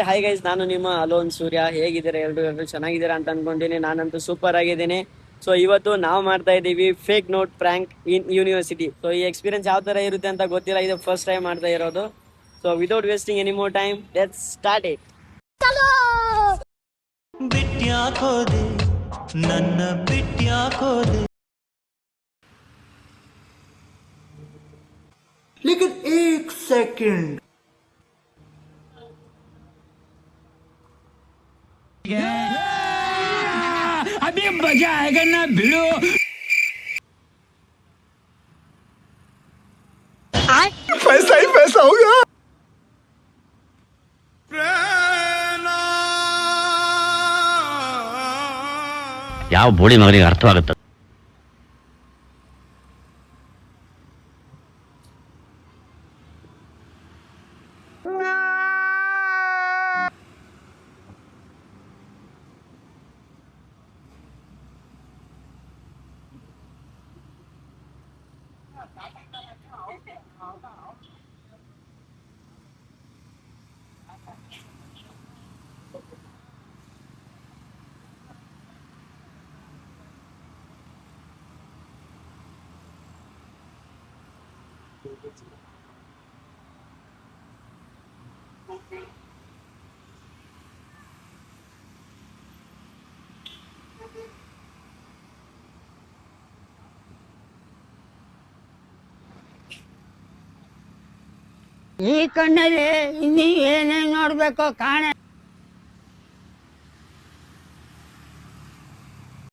Hi guys, ನಾನು ನಿಮ್ಮ alone ಸೂರ್ಯ. ಹೇಗಿದ್ದೀರಾ ಎಲ್ಲರೂ ಚೆನ್ನಾಗಿದ್ದೀರಾ ಅಂತ ಅನ್ಕೊಂಡಿನಿ. ನಾನಂತೂ ಸೂಪರ್ ಆಗಿದ್ದೀನಿ. ಸೊ ಇವತ್ತು ನಾವು ಮಾಡ್ತಾ ಇದ್ದೀವಿ ಫೇಕ್ ನೋಟ್ ಪ್ರ್ಯಾಂಕ್ ಇನ್ ಯೂನಿವರ್ಸಿಟಿ. ಸೊ ಈ ಎಕ್ಸ್ಪೀರಿಯನ್ಸ್ ಯಾವ ತರ ಇರುತ್ತೆ ಅಂತ ಗೊತ್ತಿಲ್ಲ, ಇದು ಫಸ್ಟ್ ಟೈಮ್ ಮಾಡ್ತಾ ಇರೋದು. So without wasting any more time, let's start it. ಬಿಟ್ಯಾಕೋದೆ ನನ್ನ ಬಿಟ್ಯಾಕೋದೆ लेकिन एक सेकंड अभी मजा आएगा ना भिड़ो. पैसा ही पैसा होगा. ಯಾವ ಬೋಳಿ ಮಗನಿಗೆ ಅರ್ಥವಾಗುತ್ತೆ? ಈ ಕಣ್ಣಲ್ಲಿ ಇನ್ನೀ ಏನೇನ್ ನೋಡ್ಬೇಕೋ ಕಾಣೆ.